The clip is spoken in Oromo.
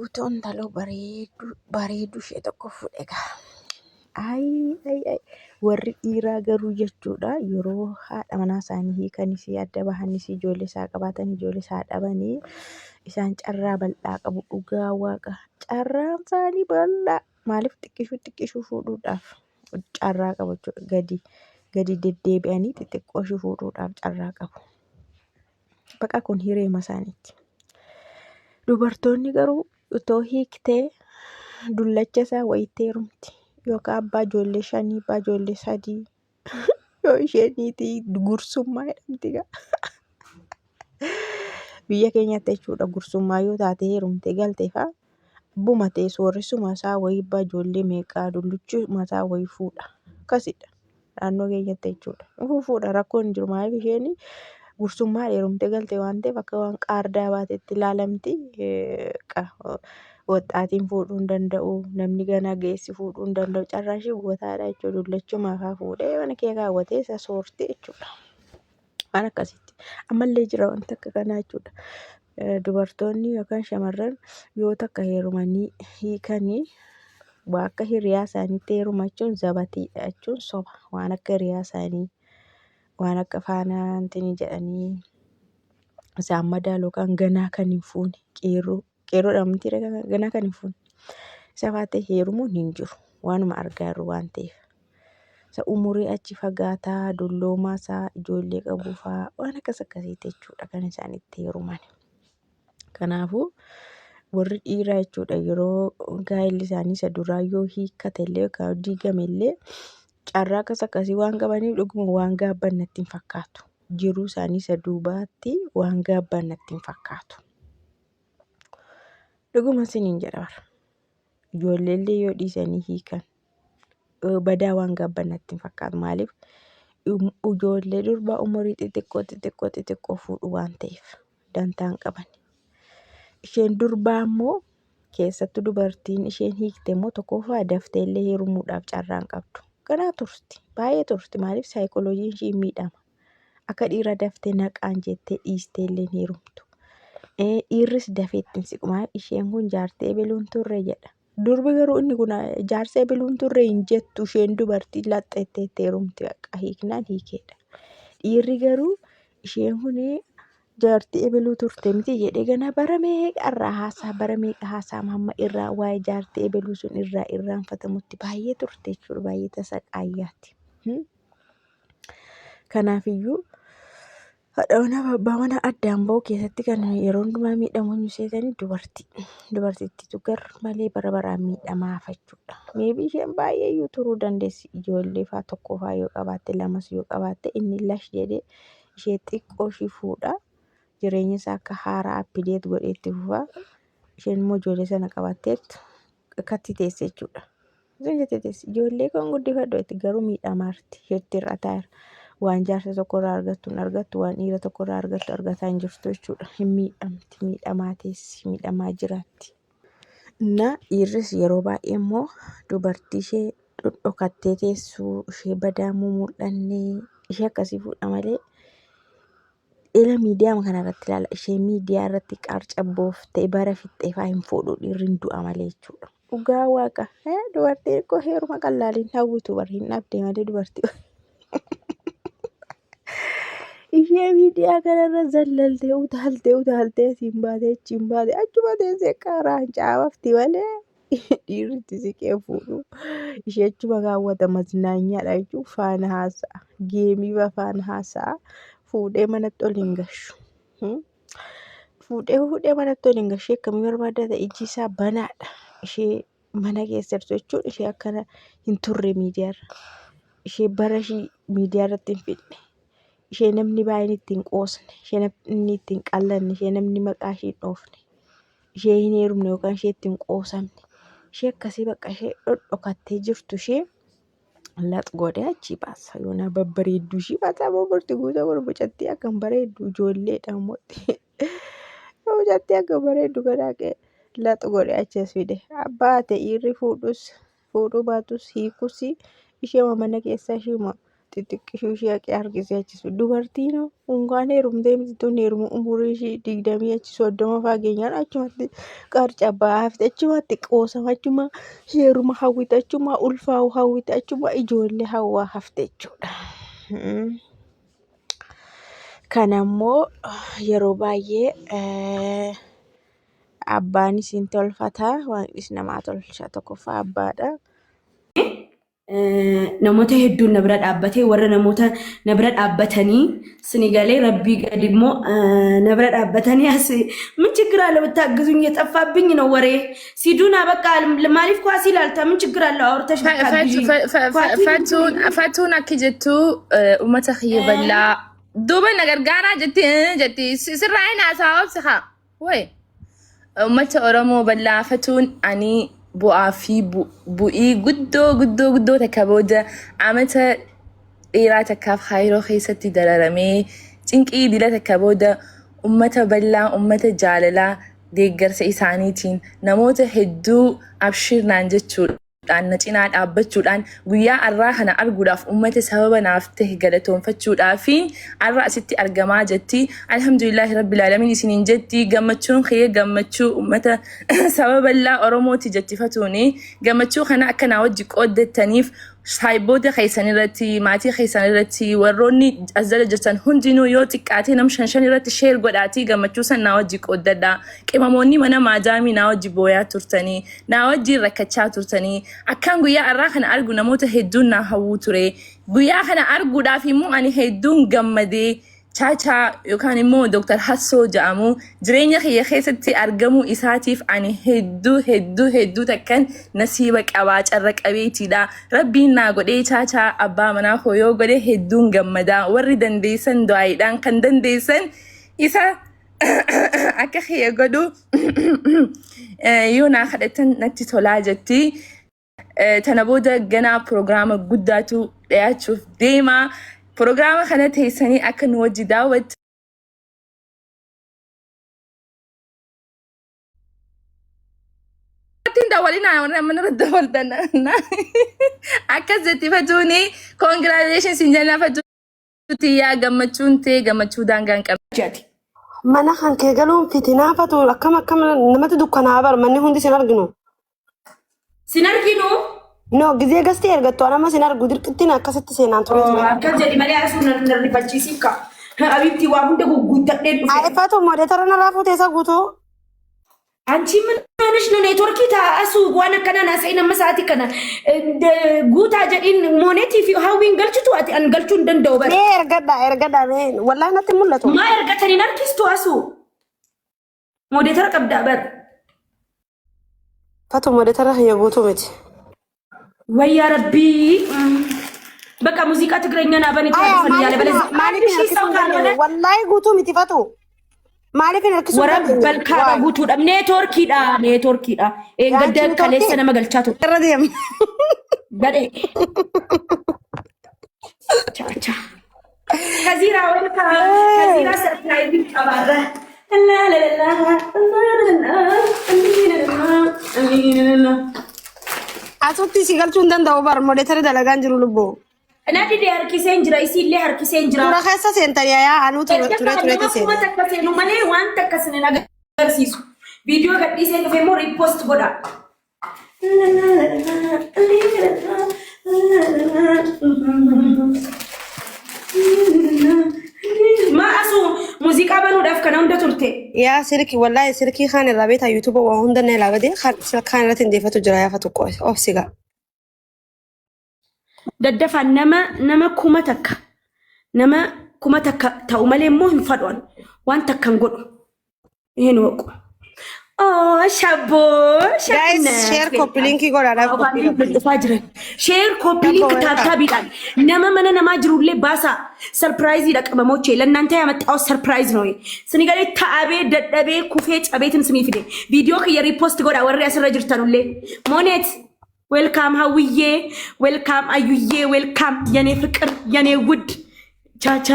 butoon taloo bareedu ishee tokko fuudhe gaa. Warri dhiiraa garuu jechuudha yeroo haadha manaa isaanii hiikanis adda bahanis ijoollee isaa qabaatan ijoollee isaa dhabanii isaan carraa bal'aa qabu dhugaa waaqa. Carraan isaanii bal'aa maaliif xiqqishuu fuudhuudhaaf carraa qabu jechuudha gadi deddeebi'anii xixiqqooshii fuudhuudhaaf carraa qabu. Baqa kun hireema isaaniiti. Dubartoonni garuu otoo hiiktee dullacha isaa wayittee heerumti. Yookaan abbaa ijoollee 5 abbaa ijoollee 3 yoo isheen niitii gursummaa jedhamti gaa. Biyya keenyatti jechuudha gursummaa yoo taate heerumtee galteefaa bumatee sooressuma isaa wayii abbaa ijoollee meeqaa dulluchuma isaa wayii fuudha. Akkasidha naannoo keenyatti jechuudha. Fuudha rakkoon hin jiru maaliif isheen gursummaa heerumtee galte waan ta'eef akka waan qaardaa baatetti ilaalamti. Waxxaatiin fuudhuu hin danda'u namni ganaa geessi fuudhuu hin danda'u carraa ishee guuttaadha jechuudha. Dullachuma fa'aa fuudhee mana kee kaawwatee isa soorti jechuudha. Waan akkasitti ammallee jira wanta akka kanaa jechuudha. Dubartoonni yookaan shamarran yoo takka heerumanii hiikanii waan akka hiriyaa isaaniitti heerumachuun zabatiidha jechuun soba waan akka hiriyaa isaanii waan akka faana antini jedhanii isaan madaalu yookaan ganaa kan hin fuune qeerroodhaan ganaa kan hin fuune isa faate heerumuun hin jiru waanuma argaa jiru waan ta'eef. Isa umurii achi fagaataa dulloomaa isaa ijoollee qabu fa'aa waan akkasiiti jechuudha kan isaan itti heeruman. Kanaafuu warri dhiiraa jechuudha yeroo gaa'elli isaanii isa duraa yoo hiikkate illee yookaan diigame illee carraa akkasii waan qabaniif dhuguma waan gaabban natti hin fakkaatu. Jiruu isaanii isa duubaatti waan gaabban natti hin fakkaatu. Dhuguma isiniin jedha bara. Ijoollee illee yoo dhiisanii hiikan badaa waan gaabban natti hin fakkaatu maaliif ijoollee durbaa umurii xixiqqoo fuudhu waan ta'eef dantaan qaban. Isheen durbaa immoo keessattuu dubartiin isheen hiikte immoo tokkoffaa daftee illee heerumuudhaaf carraa hin qabdu. Ganaa turti baay'ee turti maaliif saayikolojiin ishee miidhama. Akka dhiira daftee naqaan jettee dhiistee illee hin heerumtu. Dhiirris dafee ittiin siqu maaliif isheen kun jaartee ebeluun turre jedha. Durbi garuu inni kun jaarsa ebeluun turre hin jettu isheen dubartii laxxeettee itti heerumti hiiknaan hiikeedha. Dhiirri garuu isheen kun jaartii ebeluu turte miti jedhee gana bara meeqa haasaa hamma irraa waa'ee jaartii ebeluu sun irraanfatamutti baay'ee turte jechuudha baay'ee tasaqaayyaatti. Kanaafiyyuu haadha manaa abbaa manaa addaan ba'uu keessatti kan yeroo hundumaa miidhamuun seetanii dubartittiitu garmalee bara baraan miidhamaa jechuudha. Meebii isheen baay'eeyyuu turuu dandeessi ijoollee fa'aa tokko fa'aa yoo qabaatte lamas yoo qabaatte inni lash jedhee ishee xiqqoo ishii fuudha. Jireenya isaa akka haaraa appideet godheetti fufaa. Isheen immoo ijoollee sana qabatteet akkatti teesse jechuudha. Ijoollee kan guddifadhu itti garuu miidhamaarti isheetti hir'ataa jira. Waan jaarsa tokkorraa argattu waan dhiira tokkorraa argataa hin jirtu jechuudha. Hin miidhamti miidhamaa teessi miidhamaa jiraatti. Dhiirris yeroo baay'ee immoo dubartii ishee dhokattee teessuu ishee badaamuu mul'annee ishee akkasii fuudha malee. Ila miidiyaa kana irratti ilaala. Ishee miidiyaa irratti qarcabbooftee bara fixxeefaa hin fuudhu dhiirri hin du'a malee jechuudha. Dhugaa waaqa. Dubartiin koo heeruma qallaaliin hawwitu bara hin dhabde malee dubartii. Ishee miidiyaa kanarra zallaltee utaaltee siin baatee achiin baatee achuma teessee qaaraan caafafti malee dhiirri itti siqee fuudhu. Ishee achuma kaawwata maznaanyaadha jechuun faana haasa'a. Geemii faana haasa'a. Fuudhee manatti ol hin gashu. Fuudhee manatti ol hin gashu akkamii barbaadda ta'e iji isaa banaadha. Ishee mana keessa jirtu jechuun ishee akkana hin turre miidiyaarra. Ishee bara ishii miidiyaa irratti hin fidne. Ishee namni baay'een ittiin qoosne. Ishee namni ittiin qallanne. Ishee namni maqaa ishee hin dhoofne. Ishee hin heerumne yookaan ishee ittiin qoosamne. Ishee akkasii bakka ishee dhokattee jirtu ishee lax godhee achii baasa. Yoona babbareedduu ishii mataa boborti guutuu borbocattii akkam bareeddu ijoolleedhaan mootii. Borbocattii akkam bareeddu gadaaqee lax godhee achas fide. Abbaa ta'e dhiirri fuudhuu baatus hiikus ishee mana keessa ishee xixiqqishuu ishee haqee harkisee achisu dubartii no unkaan heerumtee mitiituun heerumu umurii ishee 20 achi 30 fageenyaan achumatti qarcabbaa hafte achumatti qoosama achuma heeruma hawwite achuma ulfaa'u hawwite achuma ijoollee hawwaa hafte jechuudha. Kanammoo yeroo baay'ee abbaan isiin tolfataa waaqnis namaa tolcha tokkoffaa abbaadha. namoota hedduun na bira dhaabbatee warra namoota na bira dhaabbatanii sinigalee rabbii gadi immoo na bira dhaabbatanii as ምን ችግር አለ ብታግዙኝ የጠፋብኝ ነው ወሬ ሲዱና በቃ ማሊፍ ኳስ ይላልታ ምን ችግር አለ አውርተሽ ፈቱን አክጀቱ ኡመተ ኸይበላ ዱበ ነገር ጋራ ጀቲ ስራይና ሳውስኻ ወይ ኡመተ ኦሮሞ በላ ፈቱን አኒ bu'aafi bu'ii guddoo takka booda amata dheeraa takkaaf hayroo keessatti dararamee cinqii dila takka booda ummata bal'aa ummata jaalalaa deeggarsa isaaniitiin namoota hedduu abshirnaan jechuudhaan na cinaa dhaabbachuudhaan guyyaa arraa kana arguudhaaf ummata sababa naaf ta'e galatoonfachuudhaafiin arraa asitti argamaa jetti alhamdulillahi rabbil alamin isiniin jetti gammachuun kee gammachuu ummata sababa bal'aa oromooti jetti fatuuni gammachuu kana akka naa wajji qooddattaniif saayibooda keessan irratti maatii keessan irratti warroonni azala jirtan hundinuu yoo xiqqaatee nam shan irratti sheer godhaatii gammachuu san naa wajji qooddadha qimamoonni mana maajaamii naa wajji booyaa turtanii naa wajji rakkachaa turtanii akkaan guyyaa arraa kana argu namoota hedduun naa hawwuu ture guyyaa kana arguudhaaf immoo ani hedduun gammadee chacha yookaan immoo Dr. Hasso jedhamu jireenya kiyya keessatti argamu isaatiif ani hedduu takkan nasiiba qabaa carra qabeetiidha rabbiin naa godhee chacha abbaa manaa hooyoo godhee hedduun gammadaa warri dandeessan du'aayiidhaan kan dandeessan isa akka kiyya godhu yoo naa kadhatan natti tolaa jetti tana booda ganaa proogiraama guddaatu dhiyaachuuf deema. Proogiraama kana teessanii akka nu wajji daawwattu dawalina mana daawwatana akkas jetti fatuuni congratulations injana fatuuti yaa gammachuun tee gammachuu daangaan qabjati mana kan kee galuun fitinaa fatu akkam namatti dukkanaa bar manni hundi sin arginu No, gizee gasti ergattu anama sin argu dirqittiin akkasitti seenaan ture. Akkas jedhi malee asuun narri fachiisiif ka. Abibti waa hunda guuttadhee dhufe. Aifatu modeetara narraa fuutee isa guutuu. Anchi manaash na neetworkii taa'asu waan akkana naasa'in amma sa'aatii kana guutaa jedhin moonetii fi hawwiin galchitu ati an galchuu hin danda'u bara. Mee ergadha mee wallaahi natti mul'atu. Maa ergatanii narkistu asu. Modeetara qabdaa bara. Fatu modeetara hiyya guutuu miti. ويا ربي بقى موسيقى تقرينا نابني تعرفني على بلز والله قوتو متفاتو ما عارف نركزوا ورب الكعبة قوتو نيتوركي دا إيه قد كليس أنا ما قلتشاتو رديم بدي تشا كزيرة وينكا كزيرة سرقايبي كبارة لا لا لا لا لا Asutti si galchuun danda'u bar modeetara dalagaan jiru lubbuu. Nadi de harkiseen jira isillee harkiseen jira. Tura keessa seentanii yaa anu ture seenu. Kuma takka seenu malee waan takka sinin agarsiisu. Viidiyoo gadhiiseen dhufee immoo riipost godha. Maasu muuziqaa banuudhaaf kana hunda turte. Yaa sirki wallahi sirki kaan irraa beeta YouTube waan hunda na ilaabade kaan irratti indeeffatu jira yaa fatu qoos ofsiga. Daddafaan nama kuma takka ta'u malee immoo hin fadhuan waan takka hin godhu. Hin waqu. Oh, shabbo. Guys, share copy link go dada copy link. Share copy link taabidhaan. Nama mana namaa jirullee baasa surprise dha qabamoche lannanta yaamaxaw surprise no. Sinigalee taabee dadhabee kufee cabeetin sinii fide. Video kiyya repost godha warri asirra jirtanullee. Monet welcome hawiyye, welcome ayuyye, welcome yane fikir, yane wood. Cha cha.